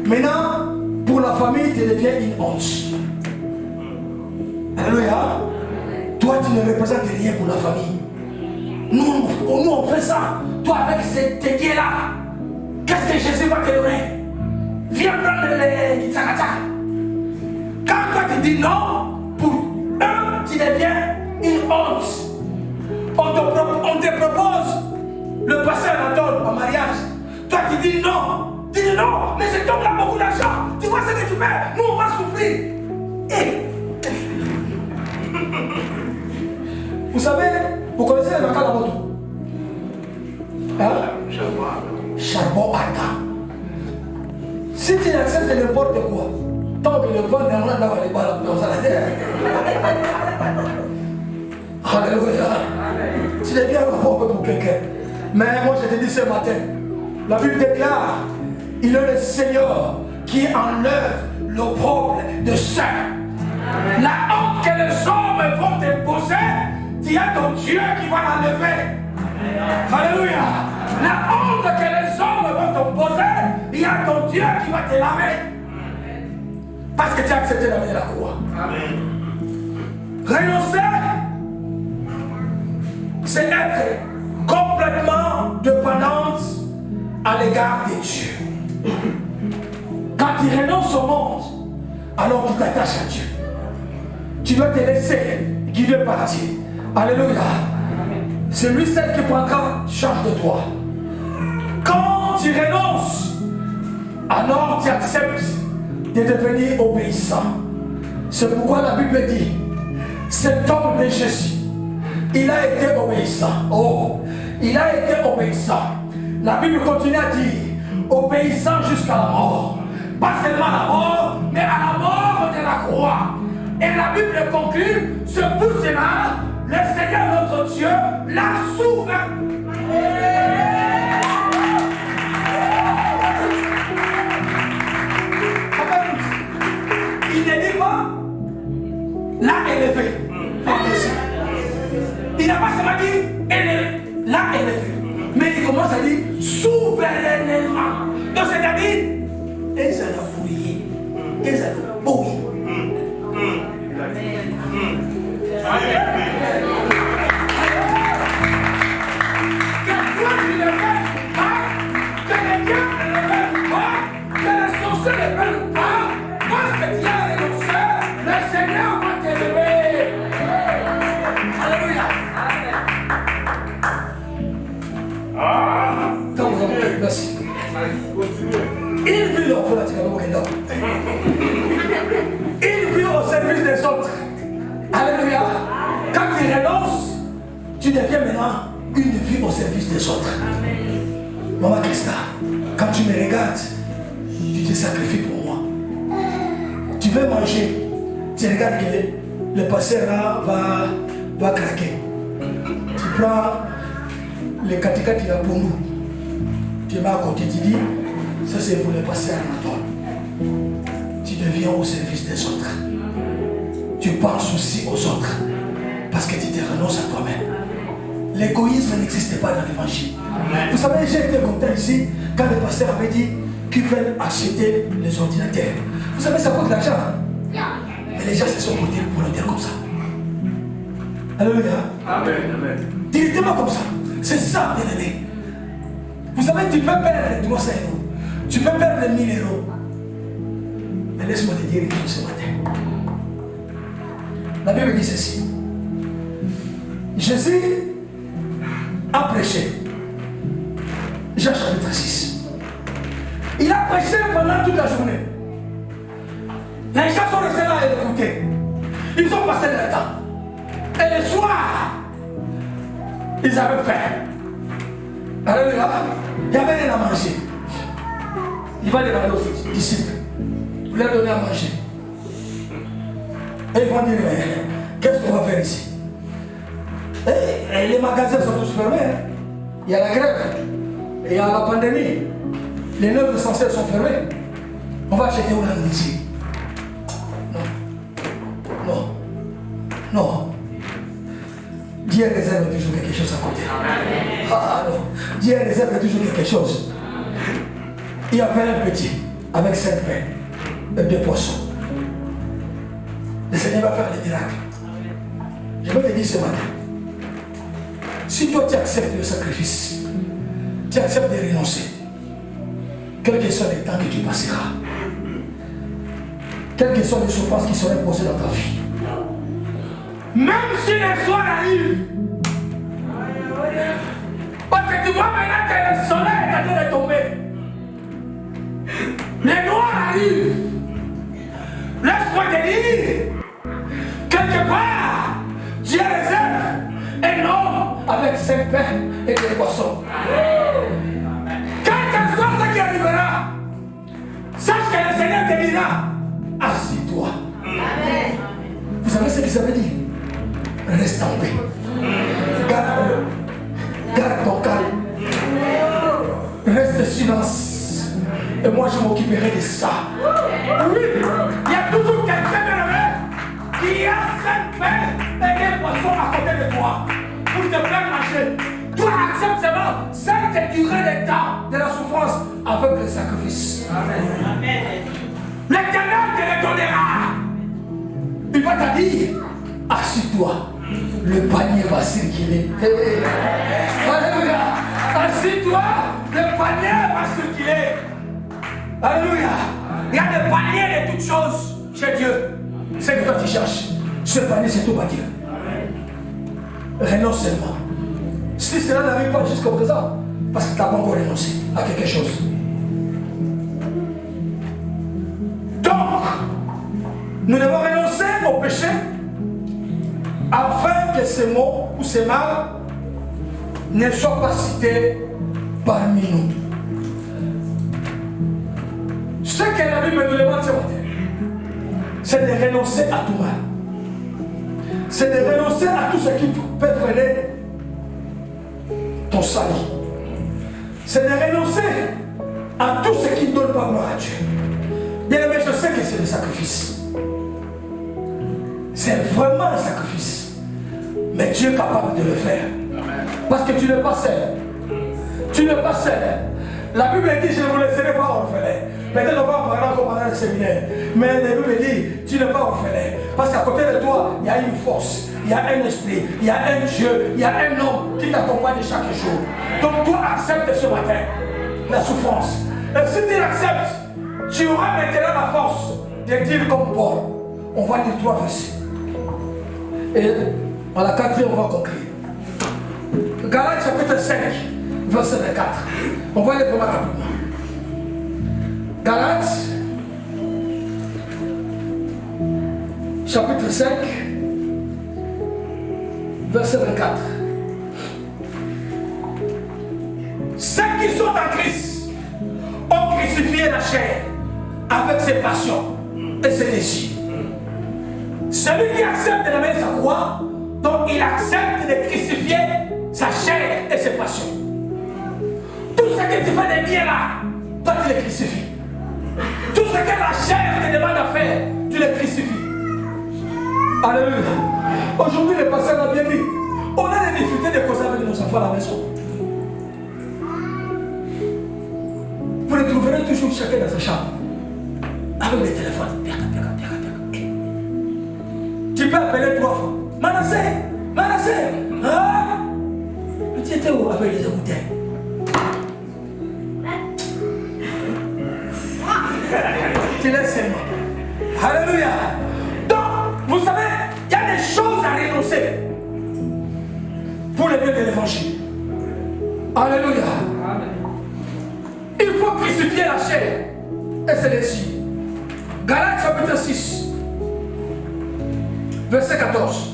Maintenant, pour la famille, tu deviens une honte. Alléluia. Toi, tu ne représentes rien pour la famille. Nous, on fait ça. Toi, avec tes pieds-là, qu'est-ce que Jésus va te donner? Viens prendre les tsakata. Quand toi, tu dis non, pour eux, tu deviens une honte. On te propose le pasteur Anatole en mariage. Toi, tu dis non. Tu dis non, mais cet homme a beaucoup d'argent. Tu vois ce que tu fais? Nous, on va souffrir. Et... Vous savez, vous connaissez le Naka Lamoto? Hein? Charbon ardent. Si tu acceptes n'importe quoi, tant que le vent n'est pas dans les balles dans la terre. Alléluia. Tu deviens un pauvre pour quelqu'un. Mais moi, je te dis ce matin, la Bible déclare, il est le Seigneur qui enlève l'opprobre de ceux. La honte que les hommes vont t'imposer, il y a ton Dieu qui va l'enlever. Alléluia. La honte que les hommes vont t'imposer, il y a ton Dieu qui va te laver. Parce que tu as accepté la vie de la croix. Renoncer, c'est être complètement dépendante à l'égard de Dieu. Quand tu renonces au monde, alors tu t'attaches à Dieu. Tu dois te laisser guider par Dieu. Alléluia. C'est lui seul qui prendra charge de toi. Quand tu renonces, alors tu acceptes de devenir obéissant. C'est pourquoi la Bible dit, cet homme de Jésus, il a été obéissant. Oh, il a été obéissant. La Bible continue à dire, obéissant jusqu'à la mort. Pas seulement à la mort, mais à la mort de la croix. Et la Bible conclut, c'est pour cela, le Seigneur notre Dieu l'a sauvé. Il ne dit pas, l'a élevé. Il n'a pas seulement dit, elle est ezala fouillé, ezala boyi. Il vit au service des autres. Alléluia. Quand il renonce, tu deviens maintenant une vie au service des autres. Maman Christa, quand tu me regardes, tu te sacrifies pour moi. Tu veux manger, tu regardes que le pasteur là va craquer. Tu prends le katikati là pour nous. Tu mets à côté, tu dis, ça c'est pour le pasteur Anatole. Tu deviens au service des autres. Tu penses aussi aux autres. Parce que tu te renonces à toi-même. L'égoïsme n'existait pas dans l'évangile. Vous savez, j'ai été content ici quand le pasteur avait dit qu'ils veulent acheter les ordinateurs. Vous savez, ça coûte de l'argent. Mais les gens se sont portés volontaires comme ça. Alléluia. Amen. Directement comme ça. C'est ça, bien aimé. Vous savez, tu peux perdre 300 €. Tu peux perdre 1 000 €. Mais laisse-moi te dire une chose ce matin. La Bible dit ceci. Jésus a prêché. Jean chapitre 6. Il a prêché pendant toute la journée. Les gens sont restés là à écouter. Ils ont passé leur temps. Et le soir, ils avaient faim. Alléluia. Il n'y avait rien à manger. Il va demander aux disciples. Vous leur donnez à manger. Et ils vont dire, qu'est-ce qu'on va faire ici? Et les magasins sont tous fermés. Il y a la grève. Et il y a la pandémie. Les neufs essentiels sont fermés. On va acheter où la nourriture? Non. Dieu réserve toujours quelque chose à côté. Ah non. Dieu réserve toujours quelque chose. Il y avait un petit avec 5 pains et 2 poissons. Le Seigneur va faire des miracles. Je vais te dire ce matin. Si toi tu acceptes le sacrifice, tu acceptes de renoncer, quel que soit le temps que tu passeras, quelles que soient les souffrances qui seront posées dans ta vie, même si le soir arrive, parce que tu vois maintenant que le soleil est en train de tomber, les noirs arrivent, laisse-moi te dire, quelque part, Dieu réserve un homme avec 5 pains et 2 poissons. Quel que soit ce qui arrivera, sache que le Seigneur te dira, assis-toi. Vous savez ce qu'il ça veut dire? Reste en paix. Garde ton calme. Reste silence. Et moi je m'occuperai de ça. Oui, il y a toujours quelqu'un de qui a 5 pains et 2 poissons à côté de toi pour te faire marcher. Toi accepte seulement cette durée de temps de la souffrance avec le sacrifice. Amen. L'Éternel te le donnera. Il va te dire, assis-toi. Le panier va circuler. Alléluia. Assis-toi, le panier va circuler. Alléluia. Il y a des paniers de toutes choses chez Dieu. C'est que toi tu cherches. Ce panier, c'est tout à Dieu. Renonce seulement. Si cela n'arrive pas jusqu'au présent, parce que tu n'as pas encore renoncé à quelque chose. Donc, nous devons renoncer au péché afin que ces mots ou ces mal ne soient pas cités parmi nous. Ce que la Bible nous demande ce matin, c'est de renoncer à tout mal. C'est de renoncer à tout ce qui peut freiner ton salut. C'est de renoncer à tout ce qui ne donne pas gloire à Dieu. Bien aimé, je sais que c'est le sacrifice. C'est vraiment un sacrifice. Mais Dieu est capable de le faire. Parce que tu n'es pas seul. Tu n'es pas seul. La Bible dit, je ne vous laisserai pas orphelin. Peut-être on va en parler encore pendant le séminaire. Mais le Bible dit, tu n'es pas orphelin. Parce qu'à côté de toi, il y a une force, il y a un esprit, il y a un Dieu, il y a un homme qui t'accompagne chaque jour. Donc toi, accepte ce matin la souffrance. Et si tu l'acceptes, tu auras maintenant la force de dire comme Paul. On va lire 3 versets. Et à la 4e, on va conclure. Galates chapitre 5, verset 24. On va lire vraiment rapidement. Galates chapitre 5, verset 24. Ceux qui sont en Christ ont crucifié la chair avec ses passions et ses désirs. Celui qui accepte de la mettre sa croix, donc il accepte de crucifier sa chair et ses passions. Tout ce que tu fais de bien là, toi tu le crucifies. Tout ce que la chair te demande à faire, tu le crucifies. Alléluia. Aujourd'hui, le pasteur a bien dit, on a des difficultés de causer avec nos enfants à la maison. Vous les trouverez toujours chacun dans sa chambre. Avec des téléphones. Tu peux appeler 3 fois. Manassé, Manassé. Ah, mais tu étais où avec les écouteurs? Tu laisses seulement. Alléluia. Donc, vous savez, il y a des choses à renoncer pour le bien de l'évangile. Alléluia. Il faut crucifier la chair. Et c'est ici. Galates chapitre 6, verset 14.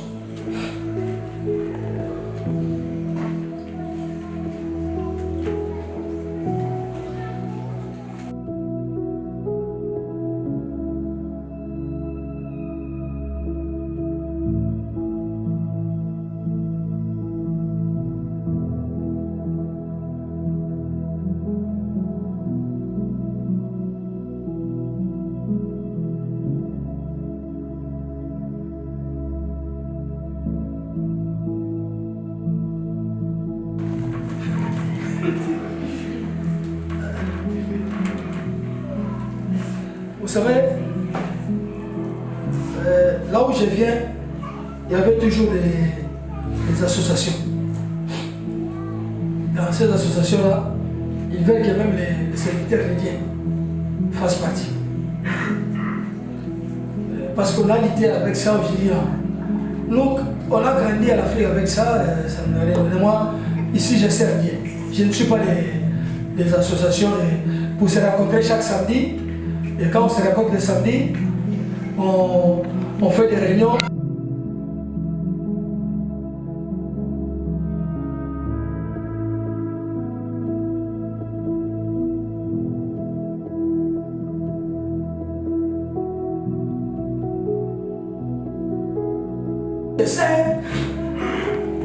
Vous savez, là où je viens, il y avait toujours des associations. Dans ces associations-là, ils veulent que même les serviteurs chrétiens fassent partie. Parce qu'on a lutté avec ça aujourd'hui. Donc, on a grandi à l'Afrique avec ça, ça me rien. Moi, ici, je sers Dieu. Je ne suis pas des associations pour se rencontrer chaque samedi. Et quand on se rencontre le samedi, on fait des réunions.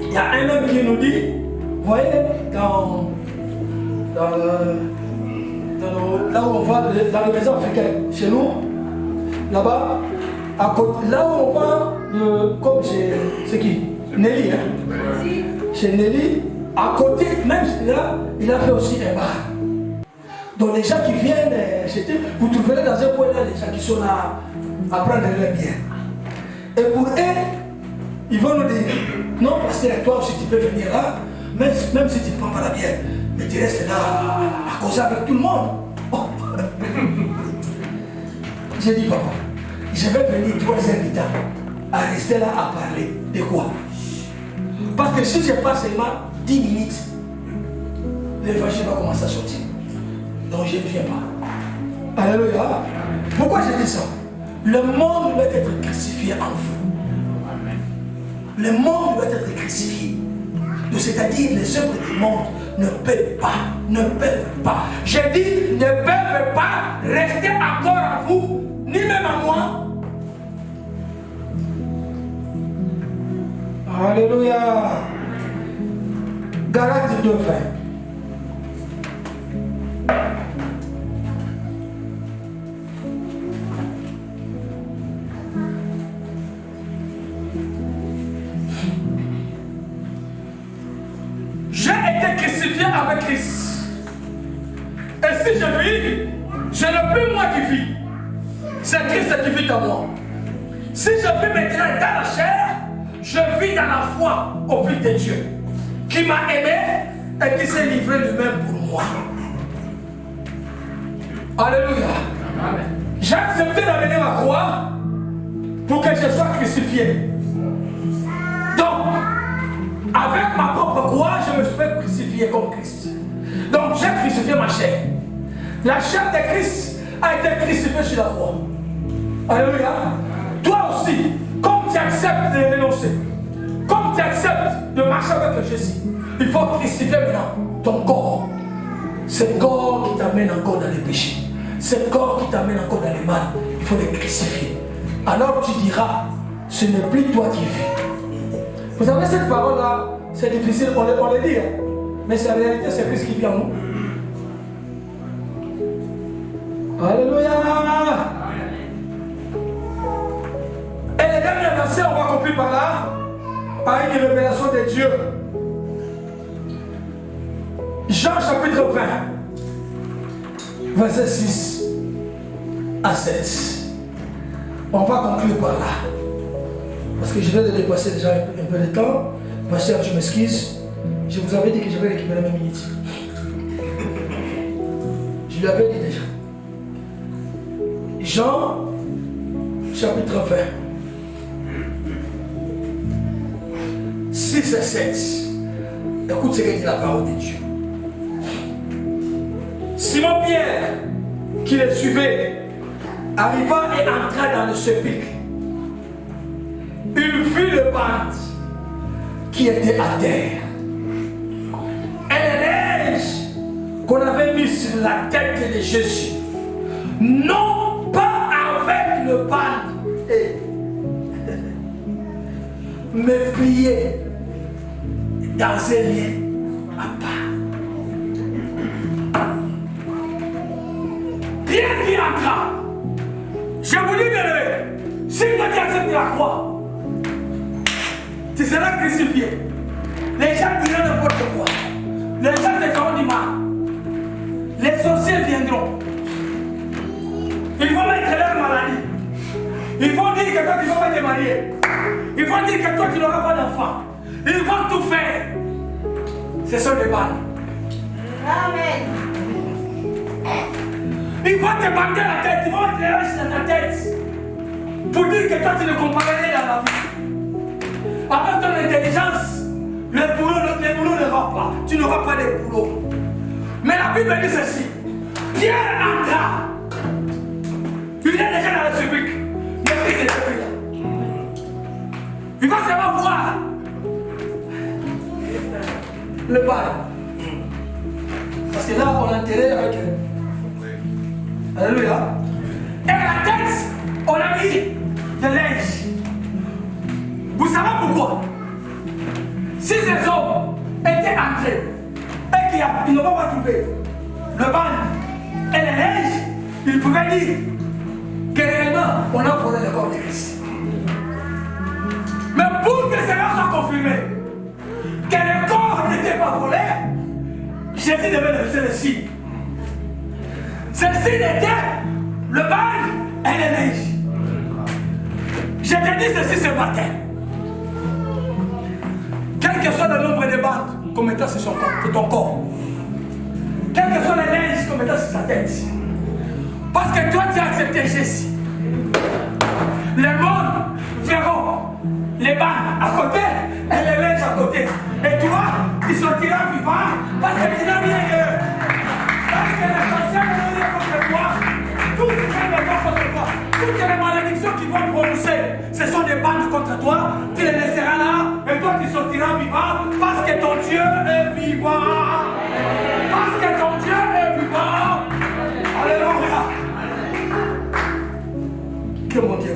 Il y a un homme qui nous dit, vous voyez, là où on va, dans les maisons africaines, chez nous, là-bas, à côté, là où on va, comme chez, c'est qui? Nelly, hein? Chez Nelly, à côté, même là, il a fait aussi un bar. Donc les gens qui viennent acheter, vous trouverez dans un coin là les gens qui sont là à prendre leur bière. Et pour eux, ils vont nous dire, non, parce que toi aussi tu peux venir là, même si tu ne prends pas la bière, mais tu restes là à causer avec tout le monde. Oh. J'ai dit, papa, je vais venir 3 heures du temps à rester là à parler. De quoi? Parce que si je passe seulement 10 minutes, l'évangile va commencer à sortir. Donc je ne viens pas. Alléluia. Pourquoi je dis ça? Le monde doit être crucifié en vous. Le monde doit être crucifié. C'est-à-dire les œuvres du monde ne peuvent pas. J'ai dit, ne peuvent pas rester encore à vous, ni même à moi. Alléluia. Galates 2:20. J'ai été crucifié avec Christ. Et si je vis, Ce n'est plus moi qui vis. C'est Christ qui vit en moi. Si je vis maintenant dans la chair, je vis dans la foi au Fils de Dieu, qui m'a aimé et qui s'est livré lui-même pour moi. Alléluia. J'ai accepté d'amener ma croix pour que je sois crucifié. Donc, avec ma propre croix, je me suis fait crucifier comme Christ. Donc, j'ai crucifié ma chair. La chair de Christ a été crucifiée sur la croix. Alléluia. Toi aussi, comme tu acceptes de renoncer, comme tu acceptes de marcher avec Jésus, il faut crucifier maintenant ton corps. Ce corps qui t'amène encore dans les péchés. Ce corps qui t'amène encore dans les mal. Il faut les crucifier. Alors tu diras, ce n'est plus toi qui vis. Vous savez, cette parole-là, c'est difficile, on le dit, hein? Mais c'est la réalité, c'est Christ qui vit en nous. Alléluia. Et les derniers versets, on va conclure par là, par une révélation de Dieu. Jean chapitre 20, verset 6 à 7. On va conclure par là. Parce que je vais dépasser déjà un peu de temps. Pasteur, je m'excuse. Je vous avais dit que je vais récupérer mes minutes. Je lui avais dit déjà. Jean chapitre 20. 6 et 7. Écoute ce que dit la parole de Dieu. Simon Pierre, qui le suivait, arriva et entra dans le sépulcre. Il vit le bande qui était à terre. Et les neiges qu'on avait mis sur la tête de Jésus, non pas avec le bande, mais plié dans un lien à part. Pierre qui entra. Je vous dis bien levé, si tu acceptes la croix, tu seras crucifié. Les gens diront n'importe quoi. Les gens te feront du mal. Les sorciers viendront. Ils vont mettre leur maladie. Ils vont dire que toi tu ne vas pas te marier. Ils vont dire que toi tu n'auras pas d'enfant. Ils vont tout faire. Ce sont des balles. Amen. Ils vont te bander la tête, ils vont mettre les haches dans ta tête pour dire que toi tu ne comprends rien dans la vie. Avec ton intelligence, les boulots ne vont pas. Tu n'auras pas de boulot. Mais la Bible dit ceci. Pierre entra. Il est déjà dans le sépulcre. Il va seulement voir le bal. Parce que là, on a enterré avec eux. Alléluia. Et à la tête, on a mis de linge. Vous savez pourquoi? Si ces hommes étaient entrés et qu'ils n'ont pas trouvé le bal et les linges, ils pouvaient dire que réellement, on a volé le corps de Christ. Mais pour que cela soit confirmé, que le corps n'était pas volé, Jésus devait laisser le signe. Ce signe était le bail et les neiges. Je te dis ceci ce matin. Quel que soit le nombre de bandes qu'on mettra sur ton corps, quel que soit les neiges qu'on mettra sur sa tête, parce que toi tu as accepté Jésus, les mondes verront les bandes à côté et les neiges à côté. Et toi, tu sortiras vivant parce que tu n'as rien d'eux. Parce que les sorciers vont venir contre toi. Tout ce qui est contre toi, toutes les malédictions qui vont prononcer, ce sont des bandes contre toi. Tu les laisseras là et toi tu sortiras vivant parce que ton Dieu est vivant. Parce que ton Dieu est vivant. Alléluia. Que mon Dieu